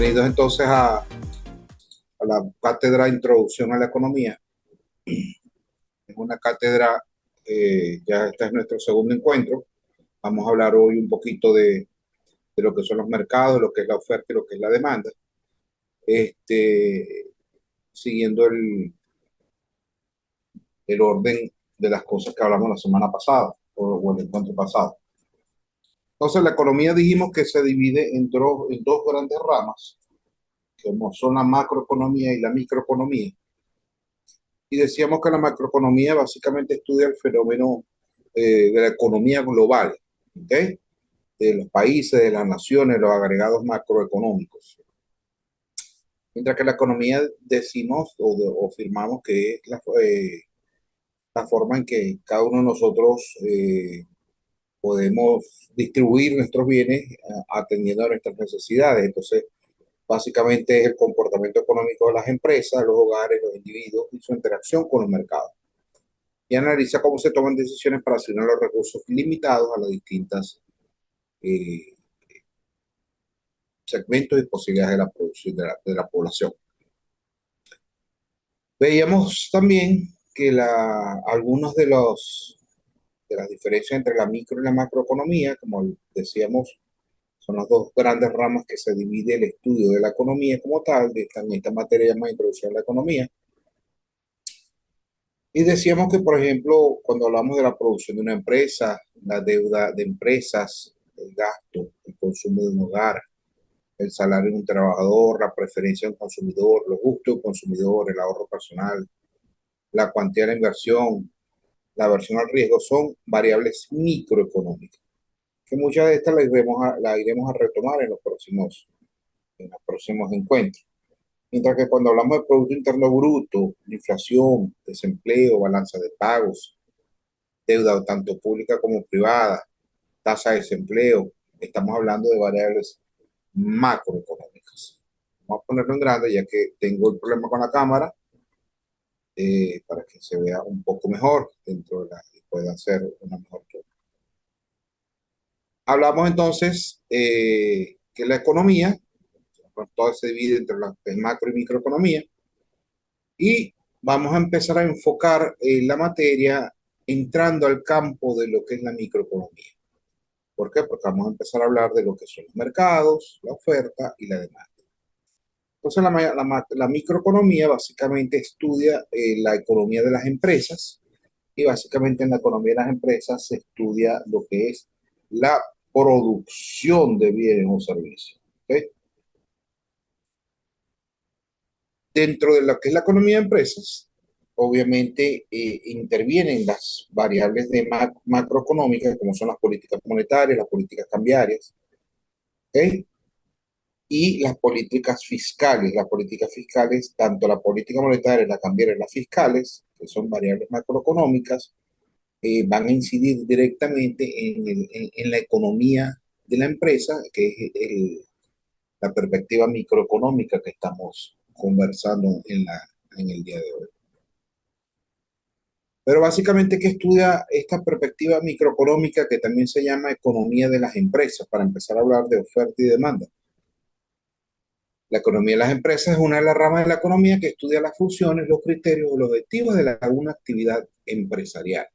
Bienvenidos entonces a la cátedra Introducción a la Economía. Es una cátedra, ya este es nuestro segundo encuentro. Vamos a hablar hoy un poquito de lo que son los mercados, lo que es la oferta y lo que es la demanda. Este, Siguiendo el orden de las cosas que hablamos la semana pasada o el encuentro pasado. Entonces, la economía dijimos que se divide en dos grandes ramas, como son la macroeconomía y la microeconomía. Y decíamos que la macroeconomía básicamente estudia el fenómeno de la economía global, ¿okay? De los países, de las naciones, los agregados macroeconómicos. Mientras que la economía decimos o afirmamos que es la forma en que cada uno de nosotros podemos distribuir nuestros bienes atendiendo a nuestras necesidades. Entonces, básicamente es el comportamiento económico de las empresas, los hogares, los individuos y su interacción con los mercados. Y analiza cómo se toman decisiones para asignar los recursos limitados a las distintas eh, segmentos y posibilidades de la producción de la población. Veíamos también que algunos de las diferencias entre la micro y la macroeconomía, como decíamos, son las dos grandes ramas que se divide el estudio de la economía como tal, de esta materia más introducción a la economía. Y decíamos que, por ejemplo, cuando hablamos de la producción de una empresa, la deuda de empresas, el gasto, el consumo de un hogar, el salario de un trabajador, la preferencia de un consumidor, los gustos de un consumidor, el ahorro personal, la cuantía de la inversión, la aversión al riesgo, son variables microeconómicas, que muchas de estas las iremos a retomar en los próximos encuentros. Mientras que cuando hablamos de Producto Interno Bruto, inflación, desempleo, balanza de pagos, deuda tanto pública como privada, tasa de desempleo, estamos hablando de variables macroeconómicas. Vamos a ponerlo en grande ya que tengo el problema con la cámara para que se vea un poco mejor dentro de y pueda hacer una mejor toma. Hablamos entonces que la economía, todo se divide entre la macro y microeconomía, y vamos a empezar a enfocar la materia entrando al campo de lo que es la microeconomía. ¿Por qué? Porque vamos a empezar a hablar de lo que son los mercados, la oferta y la demanda. Entonces, la microeconomía básicamente estudia la economía de las empresas y básicamente en la economía de las empresas se estudia lo que es la producción de bienes o servicios. ¿Okay? Dentro de lo que es la economía de empresas, obviamente intervienen las variables de macroeconómicas, como son las políticas monetarias, las políticas cambiarias, ¿okay? Y las políticas fiscales. Las políticas fiscales, tanto la política monetaria, la cambiaria y las fiscales, que son variables macroeconómicas, van a incidir directamente en la economía de la empresa, que es la perspectiva microeconómica que estamos conversando en el día de hoy. Pero básicamente, ¿qué estudia esta perspectiva microeconómica que también se llama economía de las empresas? Para empezar a hablar de oferta y demanda. La economía de las empresas es una de las ramas de la economía que estudia las funciones, los criterios o los objetivos de alguna actividad empresarial.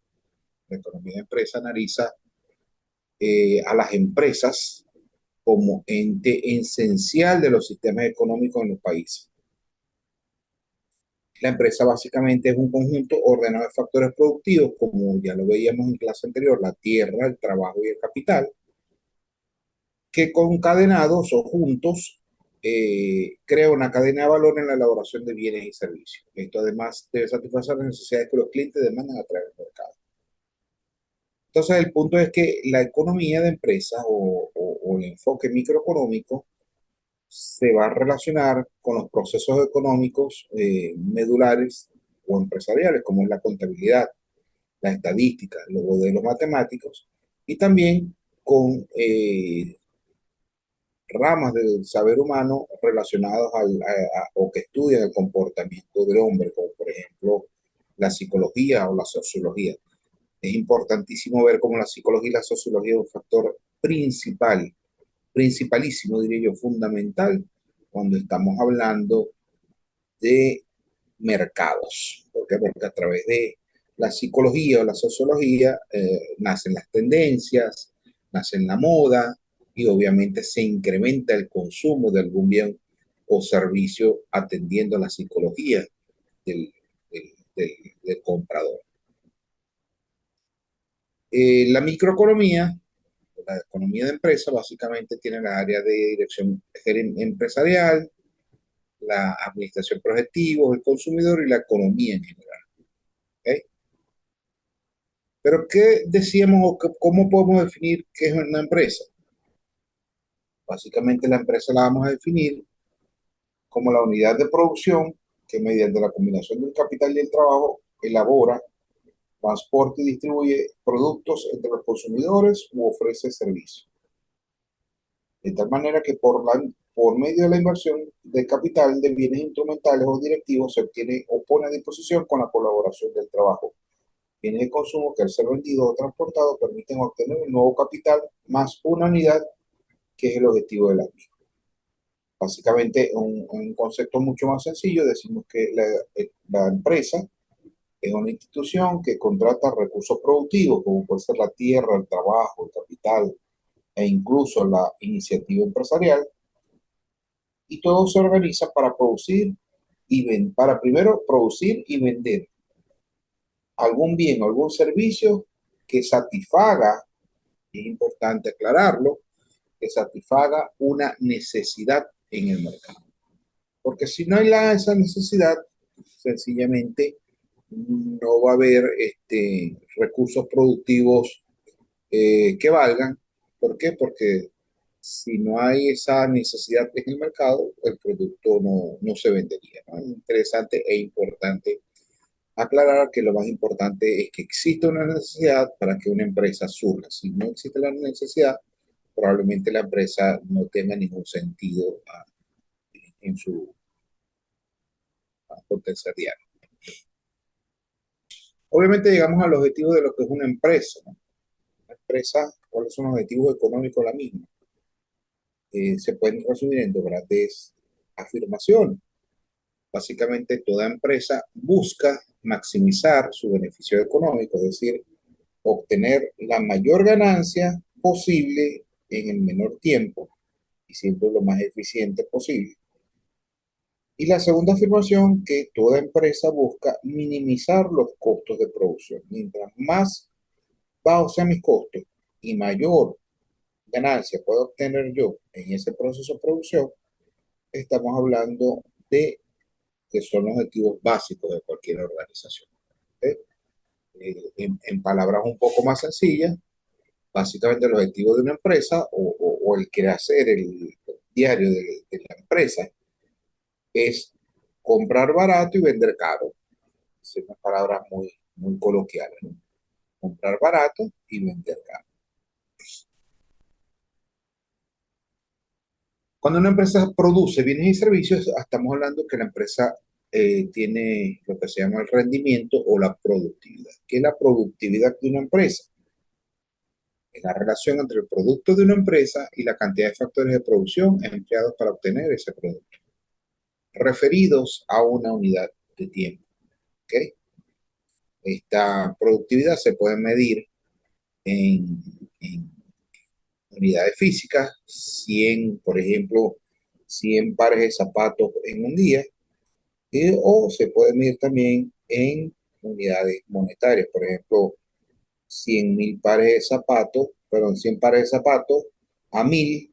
La economía de empresa analiza a las empresas como ente esencial de los sistemas económicos en los países. La empresa básicamente es un conjunto ordenado de factores productivos, como ya lo veíamos en clase anterior, la tierra, el trabajo y el capital, que concadenados o juntos crea una cadena de valor en la elaboración de bienes y servicios. Esto además debe satisfacer las necesidades que los clientes demandan a través del mercado. Entonces, el punto es que la economía de empresas o el enfoque microeconómico se va a relacionar con los procesos económicos medulares o empresariales, como es la contabilidad, la estadística, los modelos matemáticos, y también con ramas del saber humano relacionados o que estudian el comportamiento del hombre, como por ejemplo la psicología o la sociología. Es importantísimo ver cómo la psicología y la sociología es un factor principalísimo, diría yo, fundamental cuando estamos hablando de mercados. ¿Por qué? Porque a través de la psicología o la sociología nacen las tendencias, nacen la moda y obviamente se incrementa el consumo de algún bien o servicio atendiendo a la psicología del, del, del, del comprador. La microeconomía, la economía de empresa, básicamente tiene la área de dirección empresarial, la administración de objetivos, el consumidor y la economía en general. ¿Okay? Pero ¿qué decíamos o cómo podemos definir qué es una empresa? Básicamente la empresa la vamos a definir como la unidad de producción que mediante la combinación del capital y el trabajo elabora, transporta y distribuye productos entre los consumidores u ofrece servicios. De tal manera que por medio de la inversión de capital de bienes instrumentales o directivos se obtiene o pone a disposición con la colaboración del trabajo. Bienes de consumo que al ser vendidos o transportados permiten obtener un nuevo capital más una unidad que es el objetivo de la misma. Básicamente, un concepto mucho más sencillo, decimos que la empresa es una institución que contrata recursos productivos, como puede ser la tierra, el trabajo, el capital e incluso la iniciativa empresarial, y todo se organiza para producir para primero producir y vender algún bien o algún servicio que satisfaga, es importante aclararlo, que satisfaga una necesidad en el mercado. Porque si no hay esa necesidad, sencillamente no va a haber recursos productivos que valgan. ¿Por qué? Porque si no hay esa necesidad en el mercado, el producto no se vendería, ¿no? Es interesante e importante aclarar que lo más importante es que existe una necesidad para que una empresa surja. Si no existe la necesidad, probablemente la empresa no tenga ningún sentido en su potencial diario. Obviamente llegamos al objetivo de lo que es una empresa, ¿no? Una empresa, ¿cuáles son los objetivos económicos de la misma? Se pueden resumir en dos grandes afirmaciones. Básicamente, toda empresa busca maximizar su beneficio económico, es decir, obtener la mayor ganancia posible en el menor tiempo y siendo lo más eficiente posible. Y la segunda afirmación, que toda empresa busca minimizar los costos de producción. Mientras más bajos sean mis costos y mayor ganancia puedo obtener yo en ese proceso de producción, estamos hablando de que son los objetivos básicos de cualquier organización. ¿Okay? En palabras un poco más sencillas, básicamente el objetivo de una empresa o el quehacer, el diario de la empresa es comprar barato y vender caro. Son unas palabras muy coloquiales, ¿no? Comprar barato y vender caro. Cuando una empresa produce bienes y servicios, estamos hablando que la empresa tiene lo que se llama el rendimiento o la productividad. ¿Qué es la productividad de una empresa? Es la relación entre el producto de una empresa y la cantidad de factores de producción empleados para obtener ese producto, referidos a una unidad de tiempo. ¿Okay? Esta productividad se puede medir en unidades físicas, 100, por ejemplo, 100 pares de zapatos en un día, o se puede medir también en unidades monetarias, por ejemplo, 100.000 pares de zapatos, perdón, 100 pares de zapatos a $1.000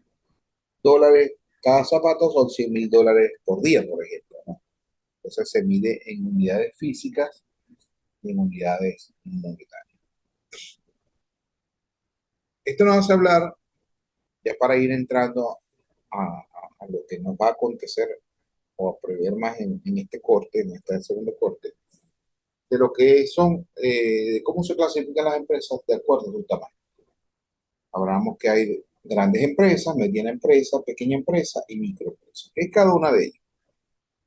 cada zapato son $100.000 por día, por ejemplo, ¿no? Entonces se mide en unidades físicas y en unidades monetarias. Esto nos hace hablar, ya para ir entrando a lo que nos va a acontecer o a prever más en este corte, en este segundo corte, de lo que son, de cómo se clasifican las empresas de acuerdo a su tamaño. Hablamos que hay grandes empresas, mediana empresa, pequeña empresa y microempresa. ¿Qué es cada una de ellas?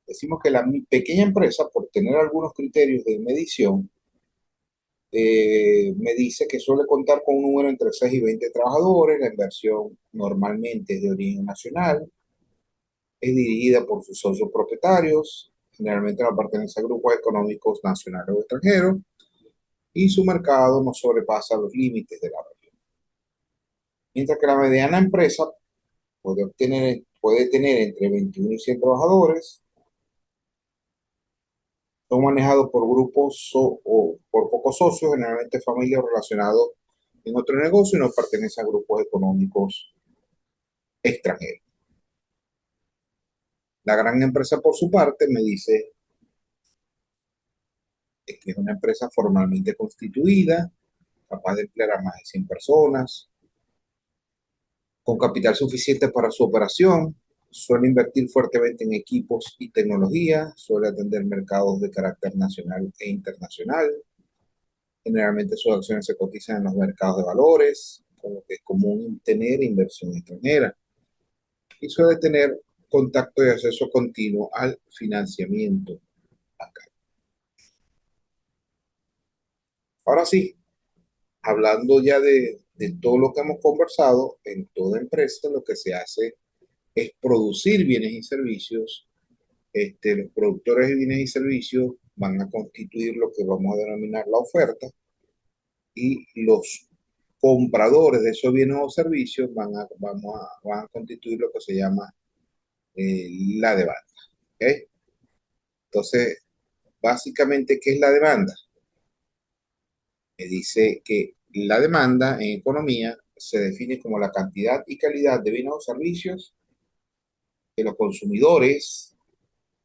Decimos que la pequeña empresa, por tener algunos criterios de medición, me dice que suele contar con un número entre 6 y 20 trabajadores, la inversión normalmente es de origen nacional, es dirigida por sus socios propietarios, generalmente no pertenece a grupos económicos nacionales o extranjeros, y su mercado no sobrepasa los límites de la región. Mientras que la mediana empresa puede tener entre 21 y 100 trabajadores, son manejados por grupos o por pocos socios, generalmente familias relacionados en otro negocio y no pertenecen a grupos económicos extranjeros. La gran empresa, por su parte, me dice que es una empresa formalmente constituida, capaz de emplear a más de 100 personas, con capital suficiente para su operación, suele invertir fuertemente en equipos y tecnología, suele atender mercados de carácter nacional e internacional. Generalmente sus acciones se cotizan en los mercados de valores, como que es común tener inversión extranjera. Y suele tener contacto y acceso continuo al financiamiento bancario. Ahora sí, hablando ya de todo lo que hemos conversado, en toda empresa lo que se hace es producir bienes y servicios. Los productores de bienes y servicios van a constituir lo que vamos a denominar la oferta y los compradores de esos bienes o servicios van a constituir lo que se llama la demanda. ¿Okay? Entonces, básicamente, ¿qué es la demanda? Me dice que la demanda en economía se define como la cantidad y calidad de bienes o servicios que los consumidores,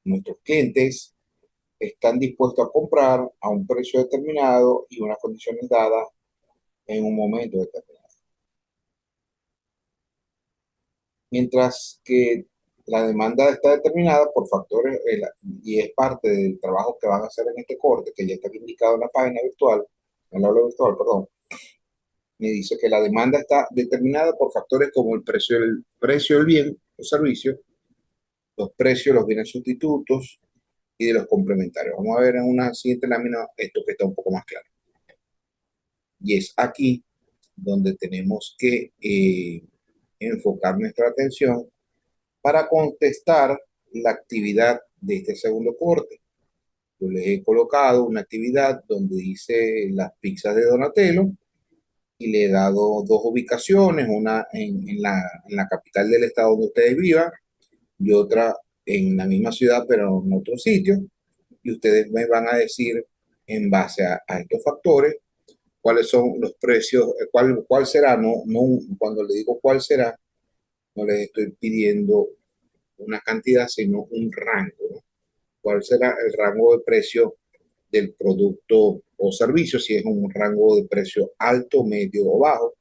nuestros clientes, están dispuestos a comprar a un precio determinado y unas condiciones dadas en un momento determinado. Mientras que la demanda está determinada por factores y es parte del trabajo que van a hacer en este corte, que ya está indicado en la página virtual, en el aula virtual, perdón, me dice que la demanda está determinada por factores como precio del bien o servicio, los precios de los bienes sustitutos y de los complementarios. Vamos a ver en una siguiente lámina esto que está un poco más claro. Y es aquí donde tenemos que enfocar nuestra atención para contestar la actividad de este segundo corte. Yo les he colocado una actividad donde dice las pizzas de Donatello y le he dado dos ubicaciones, una en la capital del estado donde ustedes vivan y otra en la misma ciudad pero en otro sitio. Y ustedes me van a decir en base a estos factores cuáles son los precios, cuál será, cuando le digo cuál será, no les estoy pidiendo una cantidad, sino un rango, ¿no? ¿Cuál será el rango de precio del producto o servicio? Si es un rango de precio alto, medio o bajo.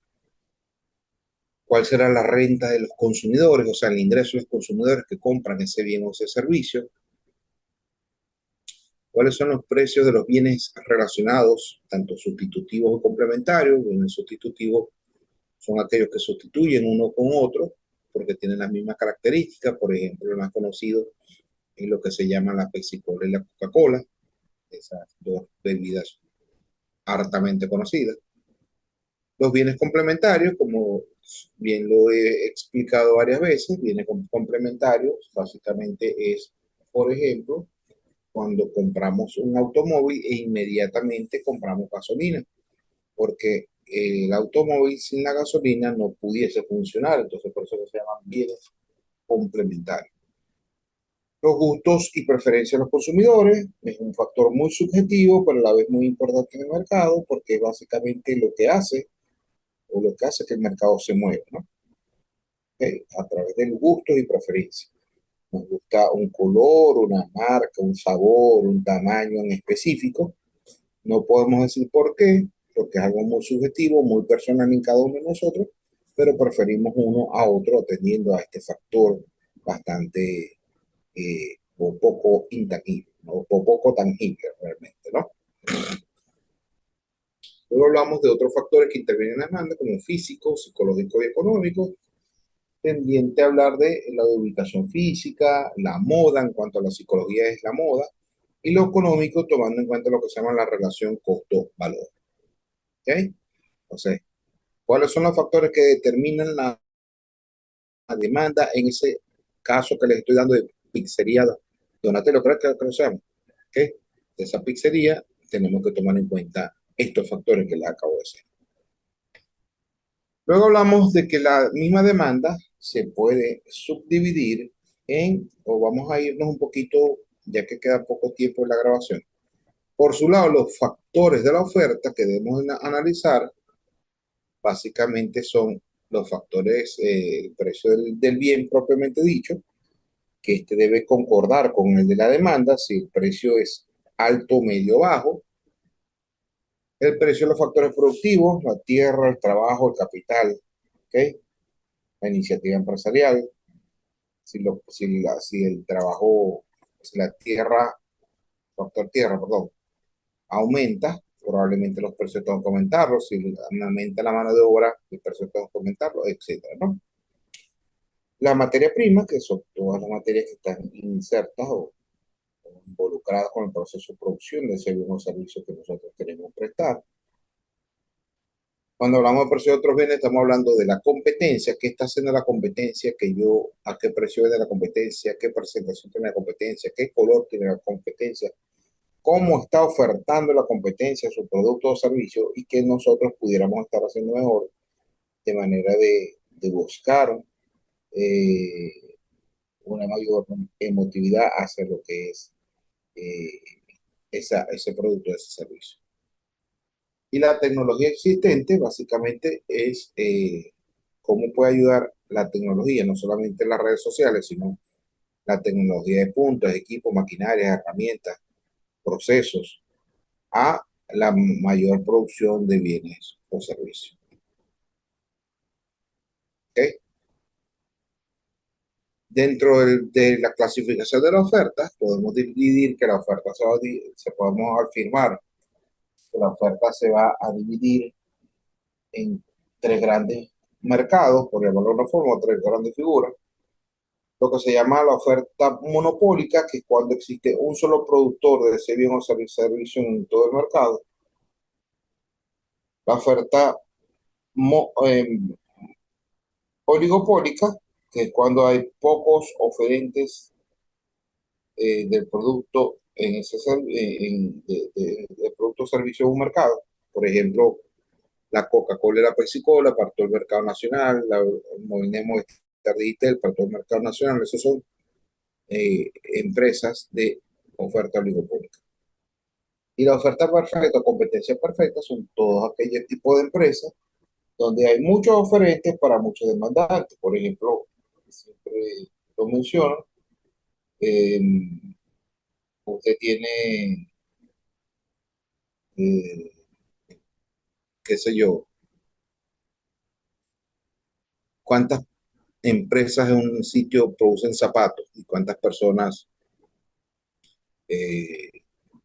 ¿Cuál será la renta de los consumidores? O sea, el ingreso de los consumidores que compran ese bien o ese servicio. ¿Cuáles son los precios de los bienes relacionados, tanto sustitutivos o complementarios? Bienes sustitutivos son aquellos que sustituyen uno con otro porque tienen las mismas características. Por ejemplo, el más conocido es lo que se llama la Pepsi-Cola y la Coca-Cola, esas dos bebidas hartamente conocidas. Los bienes complementarios, como bien lo he explicado varias veces, bienes complementarios básicamente es, por ejemplo, cuando compramos un automóvil e inmediatamente compramos gasolina, porque el automóvil sin la gasolina no pudiese funcionar, entonces por eso se llaman bienes complementarios. Los gustos y preferencias de los consumidores es un factor muy subjetivo, pero a la vez muy importante en el mercado, porque es básicamente lo que hace o lo que hace que el mercado se mueva, ¿no? Okay, a través de los gustos y preferencias. Nos gusta un color, una marca, un sabor, un tamaño en específico. No podemos decir por qué, porque es algo muy subjetivo, muy personal en cada uno de nosotros, pero preferimos uno a otro atendiendo a este factor bastante o poco intangible, ¿no? O poco tangible realmente, ¿no? Luego hablamos de otros factores que intervienen en la demanda, como físicos, psicológicos y económicos, pendiente a hablar de la ubicación física, la moda, en cuanto a la psicología es la moda, y lo económico tomando en cuenta lo que se llama la relación costo-valor. ¿Okay? Entonces, ¿cuáles son los factores que determinan la demanda en ese caso que les estoy dando de pizzería Donatello, creo que lo sabemos, ¿ok? De esa pizzería tenemos que tomar en cuenta estos factores que les acabo de decir. Luego hablamos de que la misma demanda se puede subdividir en, o vamos a irnos un poquito, ya que queda poco tiempo en la grabación. Por su lado, los factores de la oferta que debemos analizar básicamente son los factores, el precio del bien propiamente dicho, que este debe concordar con el de la demanda, si el precio es alto, medio, o bajo, el precio de los factores productivos, la tierra, el trabajo, el capital, ¿ok? La iniciativa empresarial, si el trabajo, si la tierra, factor tierra, perdón, aumenta, probablemente los precios tengan que aumentarlo, si aumenta la mano de obra, el precio tenga que aumentarlo, etcétera, ¿no? La materia prima, que son todas las materias que están insertas o involucradas con el proceso de producción de ese bien o servicio que nosotros queremos prestar. Cuando hablamos de precio de otros bienes, estamos hablando de la competencia, qué está haciendo la competencia, a qué precio vende la competencia, qué presentación tiene la competencia, qué color tiene la competencia, cómo está ofertando la competencia su producto o servicio y qué nosotros pudiéramos estar haciendo mejor de manera de buscar eh, una mayor emotividad hacia lo que es eh, ese producto, ese servicio. Y la tecnología existente básicamente es cómo puede ayudar la tecnología, no solamente en las redes sociales, sino la tecnología de puntos, equipos, maquinarias, herramientas, procesos, a la mayor producción de bienes o servicios. ¿Okay? Dentro de la clasificación de la oferta, podemos dividir que la oferta podemos afirmar que la oferta se va a dividir en tres grandes mercados, por llamarlo de una forma, tres grandes figuras. Lo que se llama la oferta monopólica, que es cuando existe un solo productor de ese bien o servicio en todo el mercado. La oferta oligopólica, que es cuando hay pocos oferentes del producto en ese de producto o servicio en un mercado. Por ejemplo, la Coca-Cola y la Pepsi-Cola para todo el mercado nacional, la Movistar Digital para todo el mercado nacional. Esos son empresas de oferta oligopólica. Y la oferta perfecta o competencia perfecta son todos aquellos tipos de empresas donde hay muchos oferentes para muchos demandantes. Por ejemplo, siempre lo menciono, eh, usted tiene, eh, qué sé yo, cuántas empresas en un sitio producen zapatos y cuántas personas eh,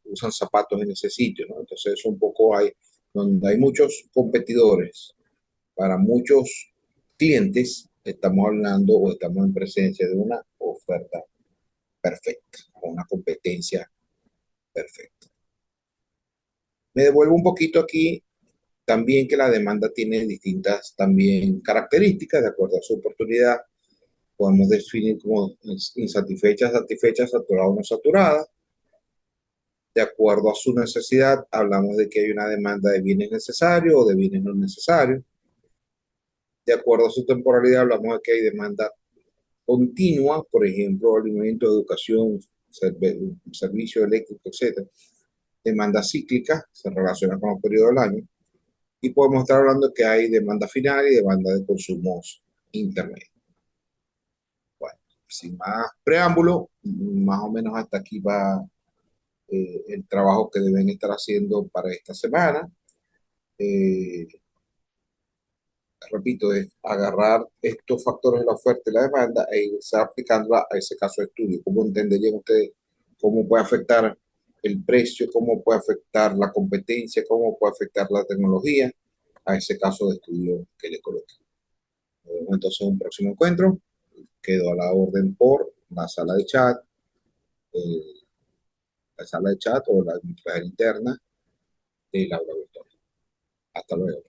usan zapatos en ese sitio, ¿no? Entonces, es un poco hay, donde hay muchos competidores para muchos clientes, estamos hablando o estamos en presencia de una oferta perfecta, o una competencia perfecta. Me devuelvo un poquito aquí también que la demanda tiene distintas también características de acuerdo a su oportunidad. Podemos definir como insatisfecha, satisfecha, saturada o no saturada. De acuerdo a su necesidad, hablamos de que hay una demanda de bienes necesarios o de bienes no necesarios. De acuerdo a su temporalidad, hablamos de que hay demanda continua, por ejemplo, alimento, educación, servicio eléctrico, etcétera. Demanda cíclica, se relaciona con los periodos del año. Y podemos estar hablando de que hay demanda final y demanda de consumos intermedios. Bueno, sin más preámbulo, más o menos hasta aquí va el trabajo que deben estar haciendo para esta semana. Eh, Repito, es agarrar estos factores de la oferta y la demanda e irse aplicándola a ese caso de estudio. ¿Cómo entenderían ustedes cómo puede afectar el precio, cómo puede afectar la competencia, cómo puede afectar la tecnología a ese caso de estudio que le coloqué? Nos vemos entonces en un próximo encuentro. Quedo a la orden por eh, la sala de chat o la interna del aula virtual. Hasta luego.